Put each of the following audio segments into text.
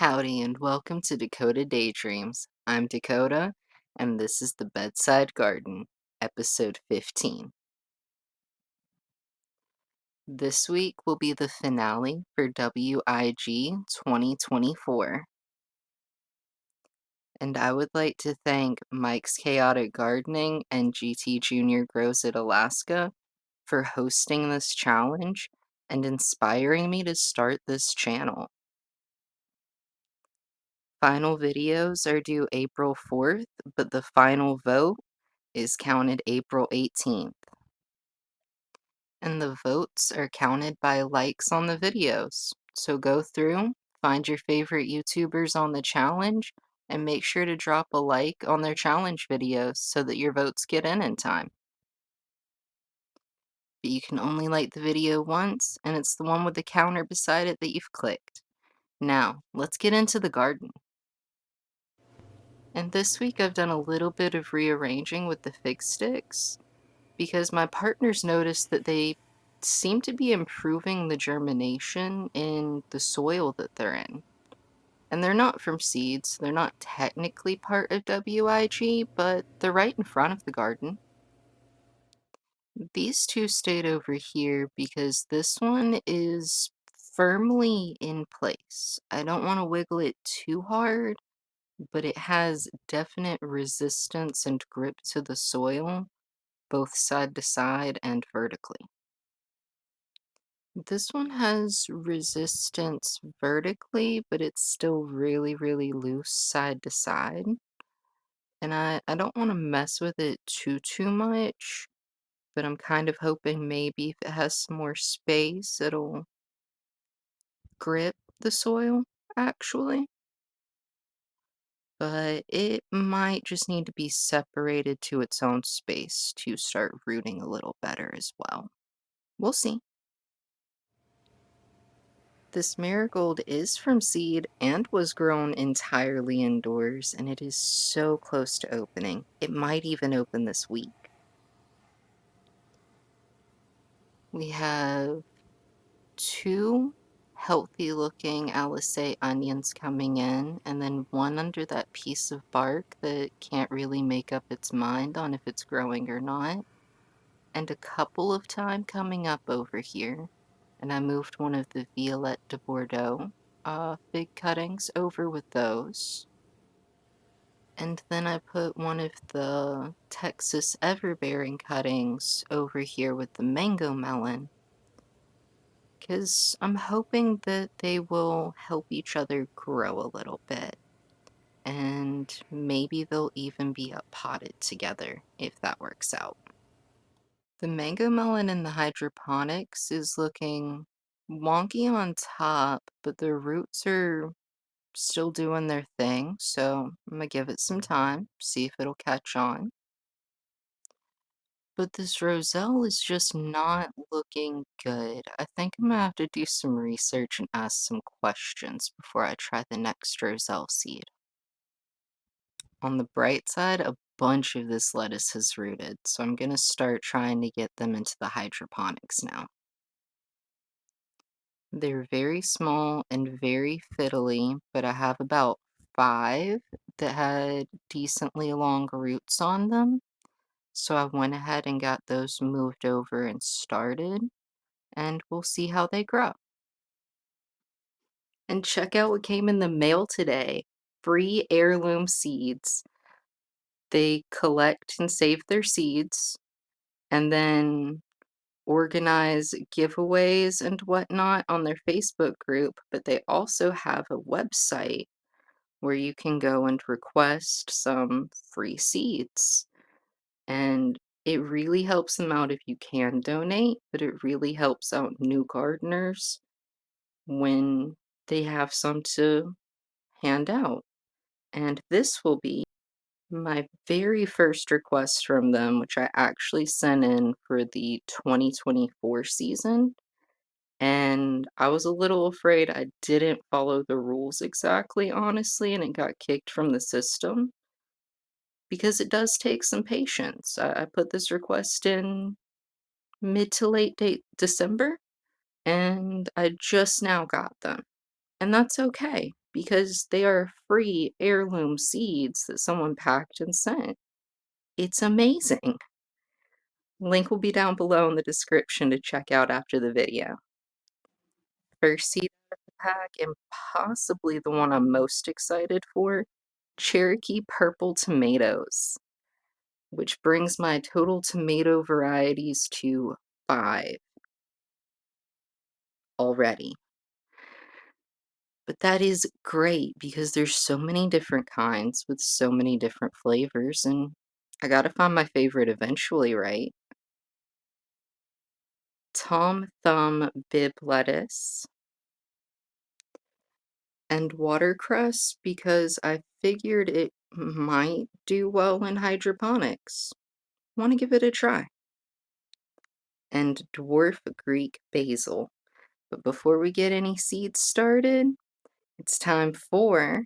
Howdy and welcome to Dakota Daydreams. I'm Dakota, and this is the Bedside Garden, episode 15. This week will be the finale for WIG 2024. And I would like to thank Mike's Chaotic Gardening and GT Junior Grows It Alaska for hosting this challenge and inspiring me to start this channel. Final videos are due April 4th, but the final vote is counted April 18th. And the votes are counted by likes on the videos. So go through, find your favorite YouTubers on the challenge, and make sure to drop a like on their challenge videos so that your votes get in time. But you can only like the video once, and it's the one with the counter beside it that you've clicked. Now, let's get into the garden. And this week I've done a little bit of rearranging with the fig sticks because my partners noticed that they seem to be improving the germination in the soil that they're in. And they're not from seeds, they're not technically part of WIG, but they're right in front of the garden. These two stayed over here because this one is firmly in place. I don't want to wiggle it too hard, but it has definite resistance and grip to the soil, both side to side and vertically. This one has resistance vertically, but it's still really, really loose side to side. And I don't want to mess with it too much, but I'm kind of hoping maybe if it has some more space, it'll grip the soil, actually. But it might just need to be separated to its own space to start rooting a little better as well. We'll see. This marigold is from seed and was grown entirely indoors, and it is so close to opening. It might even open this week. We have two healthy looking Ailsae onions coming in, and then one under that piece of bark that can't really make up its mind on if it's growing or not, and a couple of thyme coming up over here. And I moved one of the Violette de Bordeaux fig cuttings over with those. And then I put one of the Texas Everbearing cuttings over here with the mango melon, because I'm hoping that they will help each other grow a little bit. And maybe they'll even be up potted together if that works out. The mango melon in the hydroponics is looking wonky on top, but the roots are still doing their thing, so I'm gonna give it some time, see if it'll catch on. But this Roselle is just not looking good. I think I'm gonna have to do some research and ask some questions before I try the next Roselle seed. On the bright side, a bunch of this lettuce has rooted, so I'm gonna start trying to get them into the hydroponics now. They're very small and very fiddly, but I have about 5 that had decently long roots on them. So I went ahead and got those moved over and started, and we'll see how they grow. And check out what came in the mail today. Free heirloom seeds. They collect and save their seeds and then organize giveaways and whatnot on their Facebook group, but they also have a website where you can go and request some free seeds. And it really helps them out if you can donate, but it really helps out new gardeners when they have some to hand out. And this will be my very first request from them, which I actually sent in for the 2024 season. And I was a little afraid I didn't follow the rules exactly, honestly, and it got kicked from the system because it does take some patience. I put this request in mid to late December, and I just now got them. And that's okay. because they are free heirloom seeds that someone packed and sent. It's amazing. Link will be down below in the description to check out after the video. First seed out of the pack, and possibly the one I'm most excited for, Cherokee Purple Tomatoes, which brings my total tomato varieties to 5 already. But that is great because there's so many different kinds with so many different flavors, and I gotta find my favorite eventually, right? Tom Thumb Bib Lettuce and watercress because I figured it might do well in hydroponics. Want to give it a try. And dwarf Greek basil. But before we get any seeds started, it's time for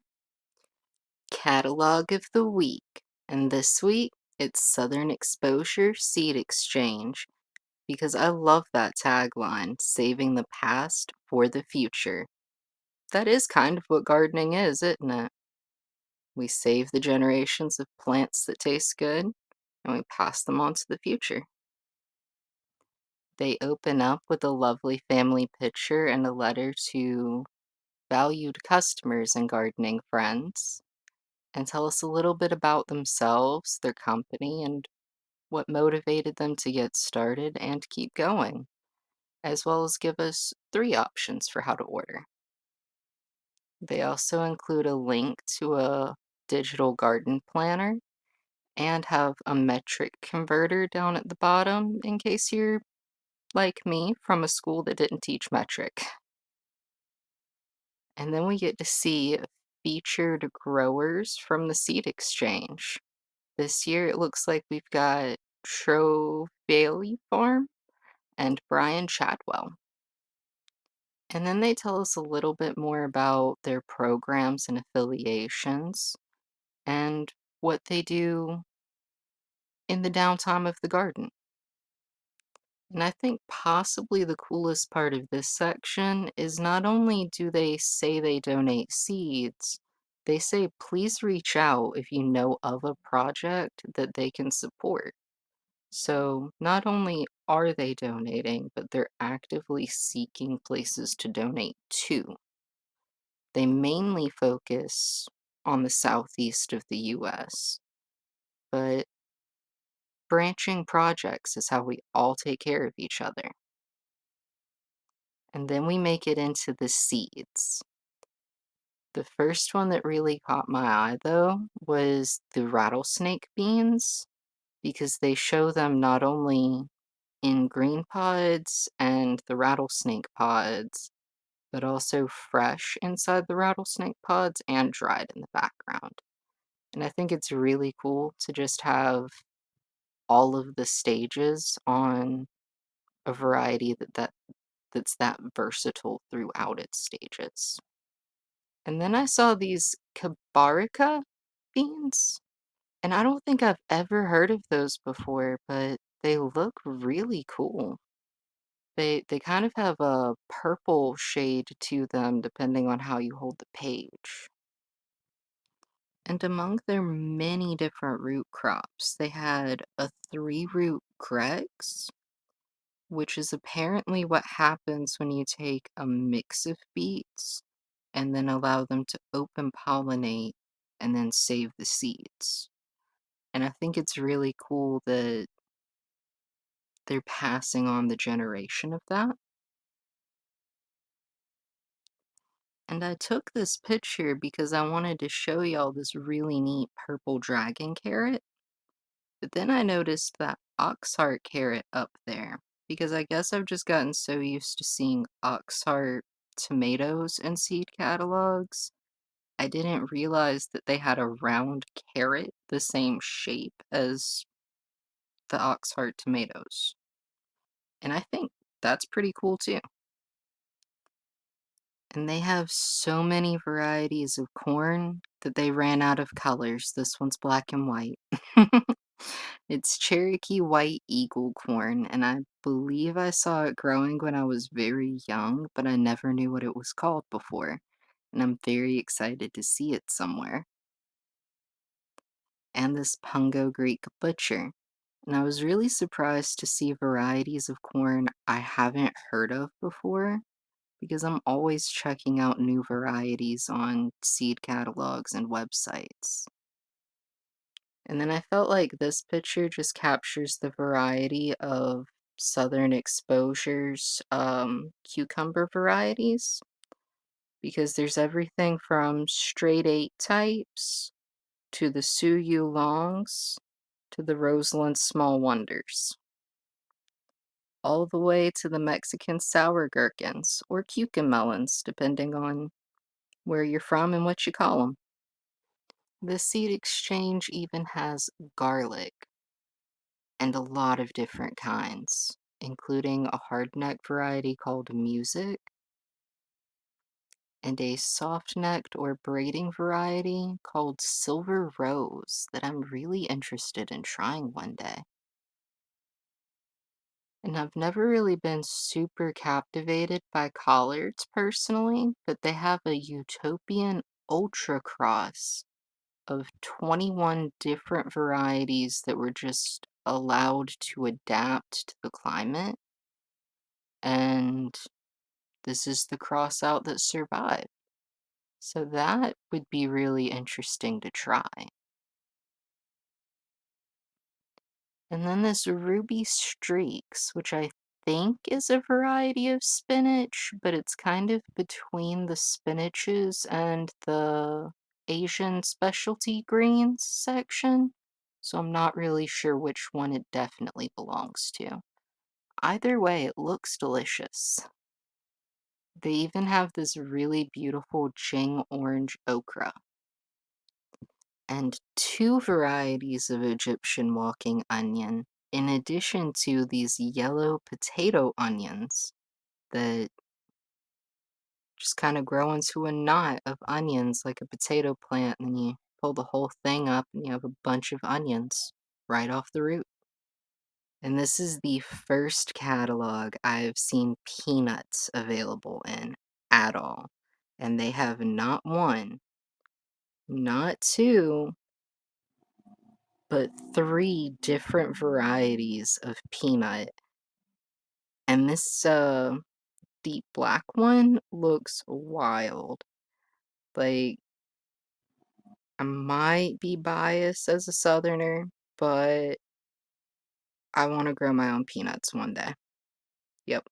Catalog of the Week. And this week, it's Southern Exposure Seed Exchange because I love that tagline, saving the past for the future. That is kind of what gardening is, isn't it? We save the generations of plants that taste good, and we pass them on to the future. They open up with a lovely family picture and a letter to valued customers and gardening friends, and tell us a little bit about themselves, their company, and what motivated them to get started and keep going, as well as give us 3 options for how to order. They also include a link to a digital garden planner and have a metric converter down at the bottom in case you're, like me, from a school that didn't teach metric. And then we get to see featured growers from the seed exchange. This year it looks like we've got Trovaley Farm and Brian Chadwell. And then they tell us a little bit more about their programs and affiliations and what they do in the downtime of the garden. And I think possibly the coolest part of this section is not only do they say they donate seeds, they say please reach out if you know of a project that they can support. So not only are they donating, but they're actively seeking places to donate to. They mainly focus on the southeast of the US, but branching projects is how we all take care of each other. And then we make it into the seeds. The first one that really caught my eye, though, was the rattlesnake beans, because they show them not only in green pods and the rattlesnake pods, but also fresh inside the rattlesnake pods and dried in the background. And I think it's really cool to just have all of the stages on a variety that's that versatile throughout its stages. And then I saw these Kabarica beans, and I don't think I've ever heard of those before, but they look really cool. They kind of have a purple shade to them depending on how you hold the page. And among their many different root crops, they had a 3-root Greg's, which is apparently what happens when you take a mix of beets and then allow them to open pollinate and then save the seeds. And I think it's really cool that they're passing on the generation of that. And I took this picture because I wanted to show y'all this really neat purple dragon carrot. But then I noticed that oxheart carrot up there because I guess I've just gotten so used to seeing oxheart tomatoes in seed catalogs. I didn't realize that they had a round carrot the same shape as the oxheart tomatoes. And I think that's pretty cool too. And they have so many varieties of corn that they ran out of colors. This one's black and white. It's Cherokee White Eagle corn, and I believe I saw it growing when I was very young, but I never knew what it was called before. and I'm very excited to see it somewhere. And this Pungo Greek butcher. And I was really surprised to see varieties of corn I haven't heard of before because I'm always checking out new varieties on seed catalogs and websites. And then I felt like this picture just captures the variety of Southern Exposure's cucumber varieties because there's everything from straight 8 types to the Suyu longs to the Roseland small wonders, all the way to the Mexican sour gherkins or cucamelons, depending on where you're from and what you call them. The seed exchange even has garlic and a lot of different kinds, including a hard-neck variety called Music and a soft-necked or braiding variety called Silver Rose that I'm really interested in trying one day. And I've never really been super captivated by collards personally, but they have a utopian ultra cross of 21 different varieties that were just allowed to adapt to the climate. And this is the cross out that survived. So that would be really interesting to try. And then this Ruby Streaks, which I think is a variety of spinach, but it's kind of between the spinaches and the Asian specialty greens section. So I'm not really sure which one it definitely belongs to. Either way, it looks delicious. They even have this really beautiful Jing orange okra and two varieties of Egyptian walking onion, in addition to these yellow potato onions that just kind of grow into a knot of onions like a potato plant, and then you pull the whole thing up and you have a bunch of onions right off the root. And this is the first catalog I've seen peanuts available in at all. And they have not one, not two, but three different varieties of peanut. And this deep black one looks wild. Like, I might be biased as a southerner, but I want to grow my own peanuts one day. Yep.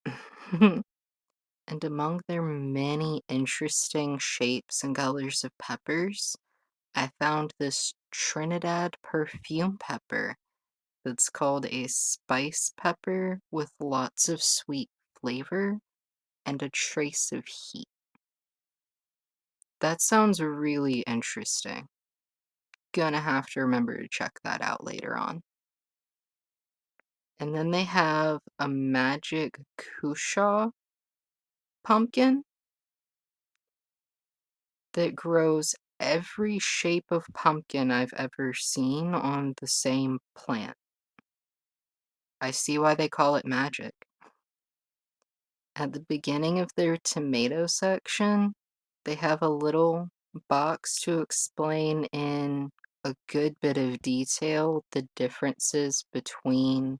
And among their many interesting shapes and colors of peppers, I found this Trinidad perfume pepper that's called a spice pepper with lots of sweet flavor and a trace of heat. That sounds really interesting. Gonna have to remember to check that out later on. And then they have a magic Kusha pumpkin that grows every shape of pumpkin I've ever seen on the same plant. I see why they call it magic. At the beginning of their tomato section, they have a little box to explain in a good bit of detail the differences between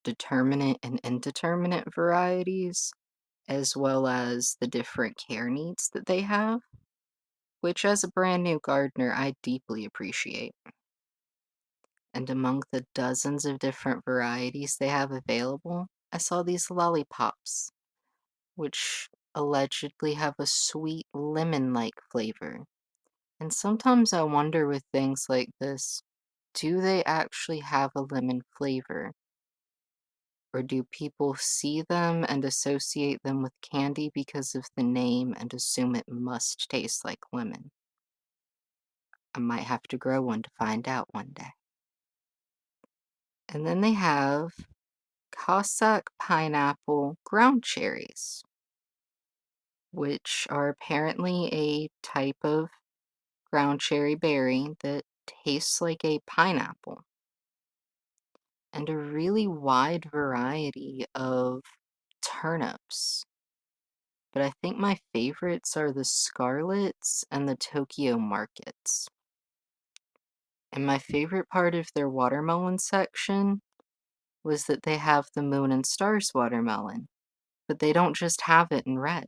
determinate and indeterminate varieties, as well as the different care needs that they have, which as a brand new gardener, I deeply appreciate. And among the dozens of different varieties they have available, I saw these lollipops, which allegedly have a sweet lemon-like flavor. And sometimes I wonder with things like this, do they actually have a lemon flavor? Or do people see them and associate them with candy because of the name and assume it must taste like lemon? I might have to grow one to find out one day. And then they have Cossack pineapple ground cherries, which are apparently a type of ground cherry berry that tastes like a pineapple, and a really wide variety of turnips. but I think my favorites are the Scarlets and the Tokyo Markets. And my favorite part of their watermelon section was that they have the Moon and Stars watermelon, but they don't just have it in red.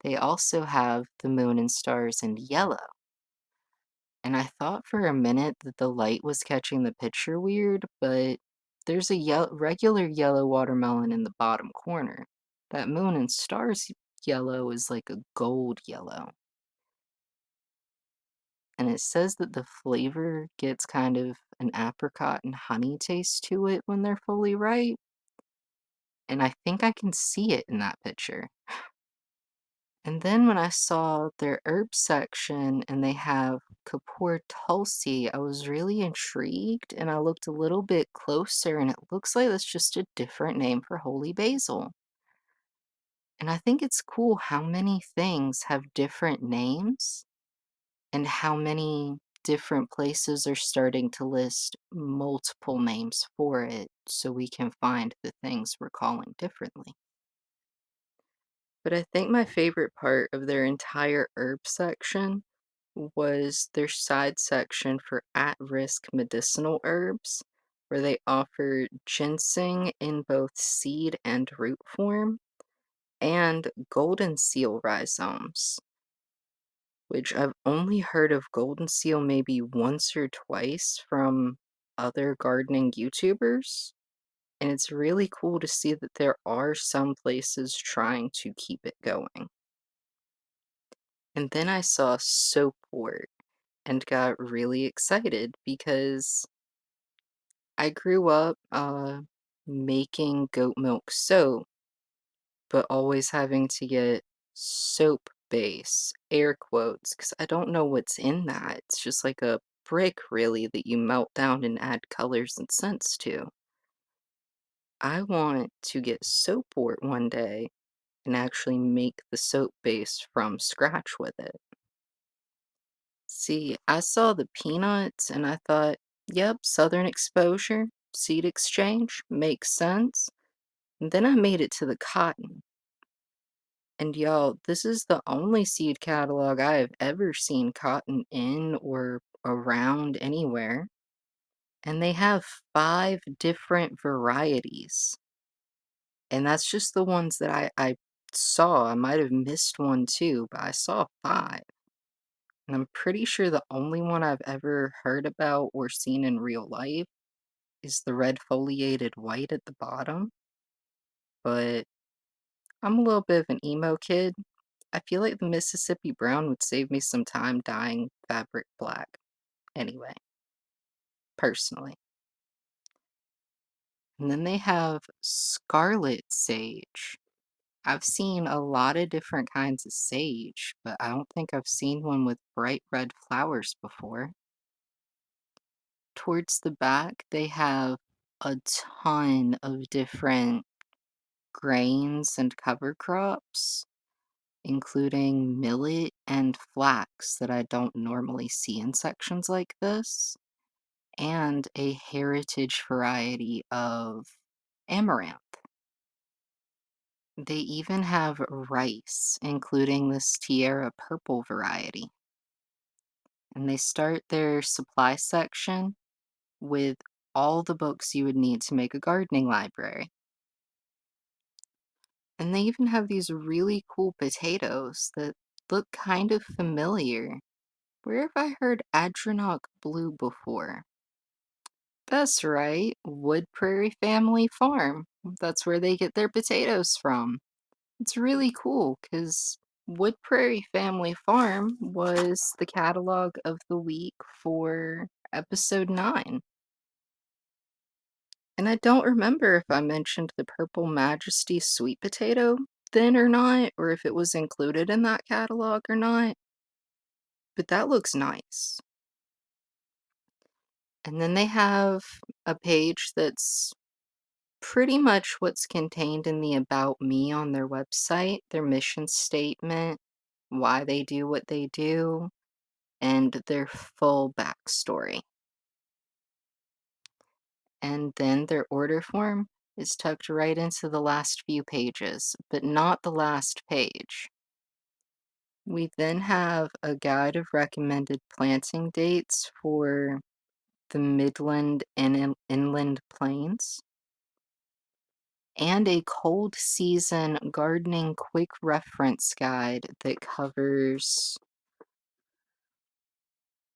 They also have the Moon and Stars in yellow. And I thought for a minute that the light was catching the picture weird, but there's a regular yellow watermelon in the bottom corner. That Moon and Stars yellow is like a gold yellow. And it says that the flavor gets kind of an apricot and honey taste to it when they're fully ripe. And I think I can see it in that picture. And then when I saw their herb section and they have Kapoor Tulsi, I was really intrigued and I looked a little bit closer and it looks like that's just a different name for holy basil. And I think it's cool how many things have different names and how many different places are starting to list multiple names for it so we can find the things we're calling differently. But I think my favorite part of their entire herb section was their side section for at-risk medicinal herbs, where they offer ginseng in both seed and root form, and golden seal rhizomes, which I've only heard of golden seal maybe once or twice from other gardening YouTubers. And it's really cool to see that there are some places trying to keep it going. And then I saw soapwort and got really excited because I grew up making goat milk soap, but always having to get soap base, air quotes, because I don't know what's in that. It's just like a brick, really, that you melt down and add colors and scents to. I want to get soapwort one day and actually make the soap base from scratch with it. See, I saw the peanuts and I thought, yep, Southern exposure, seed exchange, makes sense. And then I made it to the cotton. And y'all, this is the only seed catalog I have ever seen cotton in or around anywhere. And they have 5 different varieties. And that's just the ones that I saw. I might have missed one too, but I saw 5. And I'm pretty sure the only one I've ever heard about or seen in real life is the red foliated white at the bottom. But I'm a little bit of an emo kid. I feel like the Mississippi brown would save me some time dyeing fabric black. Anyway, personally. And then they have scarlet sage. I've seen a lot of different kinds of sage, but I don't think I've seen one with bright red flowers before. Towards the back, they have a ton of different grains and cover crops, including millet and flax that I don't normally see in sections like this, and a heritage variety of amaranth. They even have rice, including this Tierra purple variety. And they start their supply section with all the books you would need to make a gardening library. And they even have these really cool potatoes that look kind of familiar. Where have I heard Adrenoch Blue before? That's right, Wood Prairie Family Farm. That's where they get their potatoes from. It's really cool because Wood Prairie Family Farm was the catalog of the week for episode 9. And I don't remember if I mentioned the Purple Majesty sweet potato then or not, or if it was included in that catalog or not, but that looks nice. And then they have a page that's pretty much what's contained in the About Me on their website, their mission statement, why they do what they do, and their full backstory. And then their order form. is tucked right into the last few pages, but not the last page. We then have a guide of recommended planting dates for the Midland and Inland Plains, and a cold season gardening quick reference guide that covers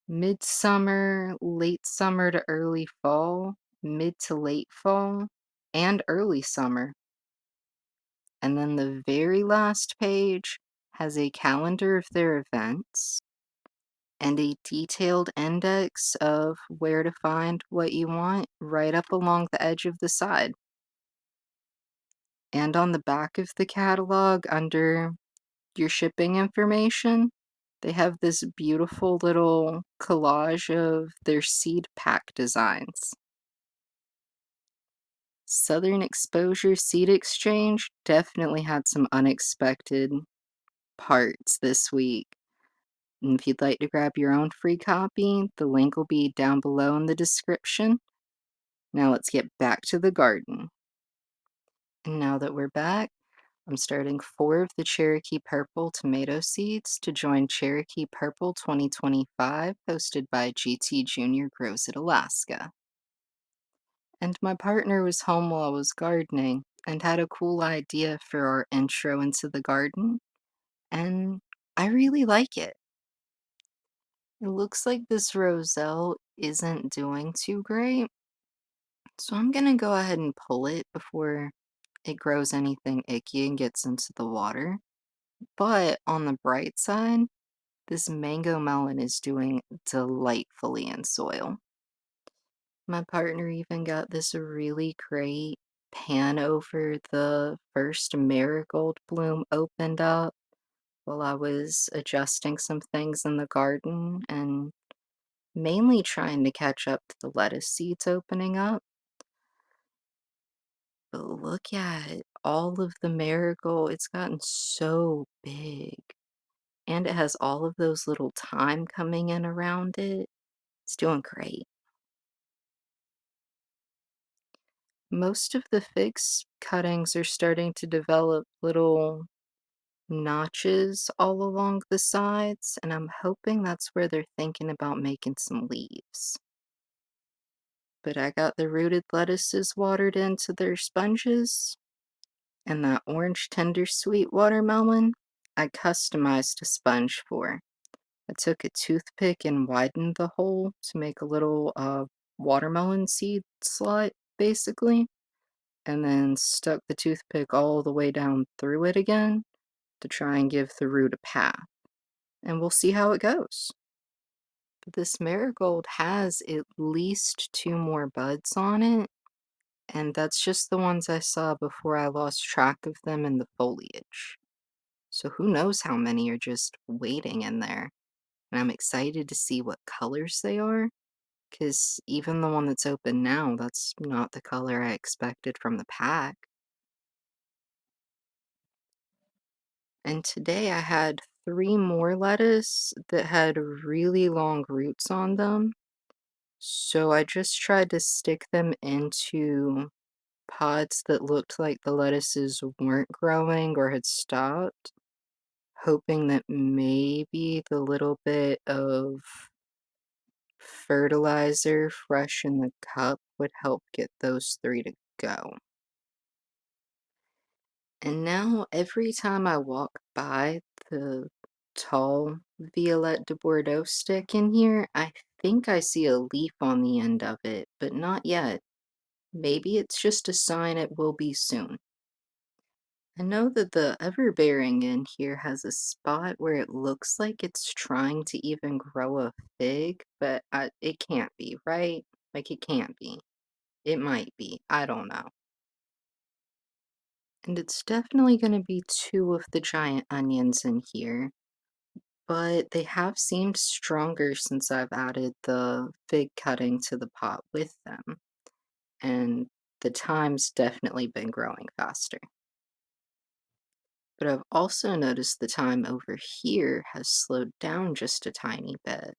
midsummer, late summer to early fall, mid to late fall, and early summer. And then the very last page has a calendar of their events and a detailed index of where to find what you want right up along the edge of the side. And on the back of the catalog, under your shipping information, they have this beautiful little collage of their seed pack designs. Southern Exposure Seed Exchange definitely had some unexpected parts this week. And if you'd like to grab your own free copy, the link will be down below in the description. Now let's get back to the garden. And now that we're back, I'm starting 4 of the Cherokee Purple tomato seeds to join Cherokee Purple 2025, hosted by GT Junior Grows it Alaska. And my partner was home while I was gardening and had a cool idea for our intro into the garden, and I really like it. It looks like this Roselle isn't doing too great, so I'm gonna go ahead and pull it before it grows anything icky and gets into the water. But on the bright side, this mango melon is doing delightfully in soil. My partner even got this really great pan over the first marigold bloom opened up while I was adjusting some things in the garden and mainly trying to catch up to the lettuce seeds opening up. But look at all of the marigold, it's gotten so big. And it has all of those little thyme coming in around it. It's doing great. Most of the figs cuttings are starting to develop little notches all along the sides, and I'm hoping that's where they're thinking about making some leaves. But I got the rooted lettuces watered into their sponges, and that orange tender sweet watermelon I customized a sponge for. I took a toothpick and widened the hole to make a little watermelon seed slot, basically, and then stuck the toothpick all the way down through it again to try and give the root a path. And we'll see how it goes. But this marigold has at least 2 more buds on it, and that's just the ones I saw before I lost track of them in the foliage. So who knows how many are just waiting in there. And I'm excited to see what colors they are, because even the one that's open now, that's not the color I expected from the pack. And today I had 3 more lettuce that had really long roots on them. So I just tried to stick them into pots that looked like the lettuces weren't growing or had stopped, hoping that maybe the little bit of fertilizer fresh in the cup would help get those 3 to go. And now every time I walk by the tall Violette de Bordeaux stick in here, I think I see a leaf on the end of it, but not yet. Maybe it's just a sign it will be soon. I know that the everbearing in here has a spot where it looks like it's trying to even grow a fig, but it can't be, right? Like, it can't be. It might be. I don't know. And it's definitely going to be 2 of the giant onions in here, but they have seemed stronger since I've added the fig cutting to the pot with them, and the thyme's definitely been growing faster. But I've also noticed the thyme over here has slowed down just a tiny bit,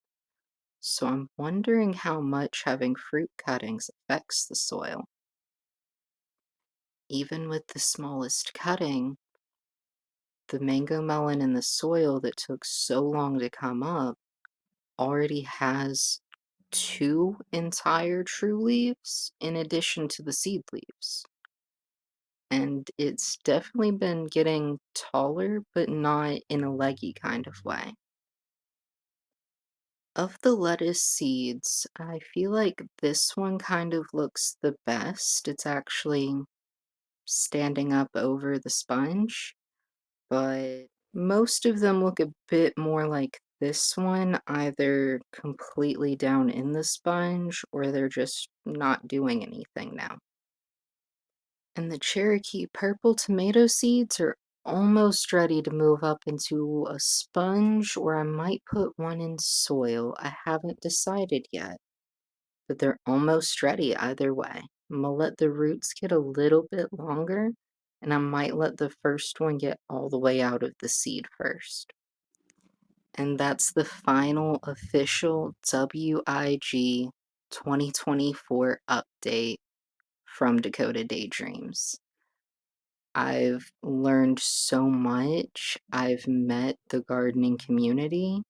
so I'm wondering how much having fruit cuttings affects the soil. even with the smallest cutting, the mango melon in the soil that took so long to come up already has two entire true leaves in addition to the seed leaves. And it's definitely been getting taller, but not in a leggy kind of way. Of the lettuce seeds, I feel like this one kind of looks the best. It's actually standing up over the sponge, but most of them look a bit more like this one, either completely down in the sponge or they're just not doing anything now. And the Cherokee purple tomato seeds are almost ready to move up into a sponge, or I might put one in soil. I haven't decided yet, but they're almost ready either way. I'm gonna let the roots get a little bit longer, and I might let the first one get all the way out of the seed first. And that's the final official WIG 2024 update from Dakota Daydreams. I've learned so much. I've met the gardening community.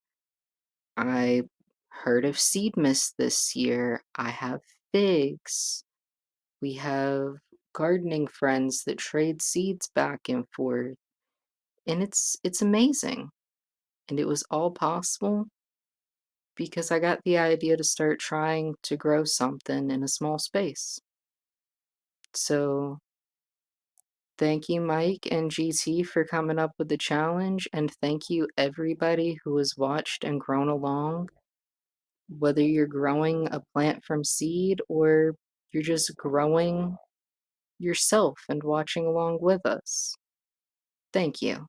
I heard of seed mist this year. I have figs. We have gardening friends that trade seeds back and forth. And it's amazing. And it was all possible because I got the idea to start trying to grow something in a small space. So thank you, Mike and GT, for coming up with the challenge, and thank you everybody who has watched and grown along. Whether you're growing a plant from seed or you're just growing yourself and watching along with us. Thank you.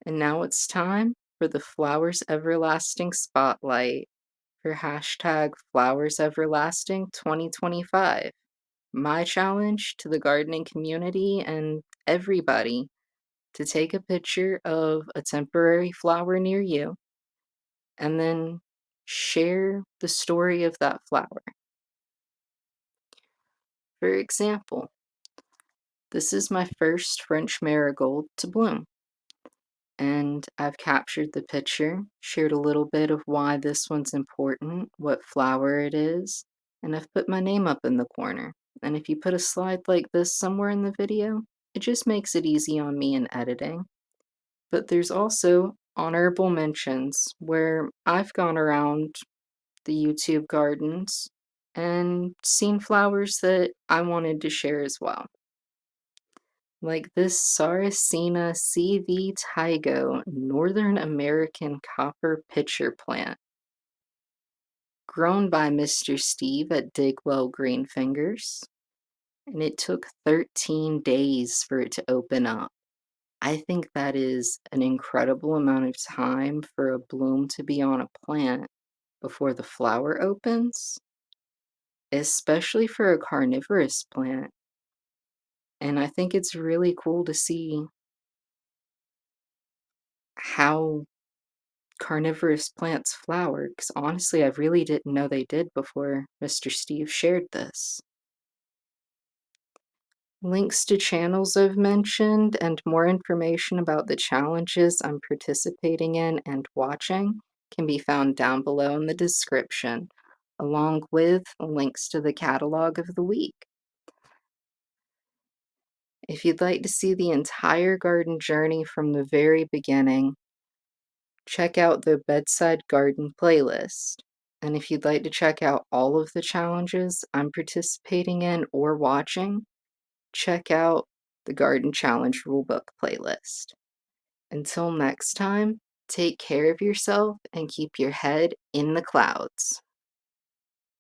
And now it's time for the Flowers Everlasting Spotlight for hashtag Flowers Everlasting 2025. My challenge to the gardening community and everybody to take a picture of a temporary flower near you and then share the story of that flower. For example, this is my first French marigold to bloom, and I've captured the picture, shared a little bit of why this one's important, what flower it is, and I've put my name up in the corner. And if you put a slide like this somewhere in the video, it just makes it easy on me in editing. But there's also honorable mentions where I've gone around the YouTube gardens and seen flowers that I wanted to share as well. Like this Sarracena CV Tygo Northern American copper pitcher plant, grown by Mr. Steve at Digwell Green Fingers, and it took 13 days for it to open up. I think that is an incredible amount of time for a bloom to be on a plant before the flower opens, especially for a carnivorous plant. And I think it's really cool to see how carnivorous plants flower, because honestly, I really didn't know they did before Mr. Steve shared this. Links to channels I've mentioned and more information about the challenges I'm participating in and watching can be found down below in the description, along with links to the catalog of the week. If you'd like to see the entire garden journey from the very beginning, check out the Bedside Garden playlist. And if you'd like to check out all of the challenges I'm participating in or watching, check out the Garden Challenge Rulebook playlist. Until next time, take care of yourself and keep your head in the clouds.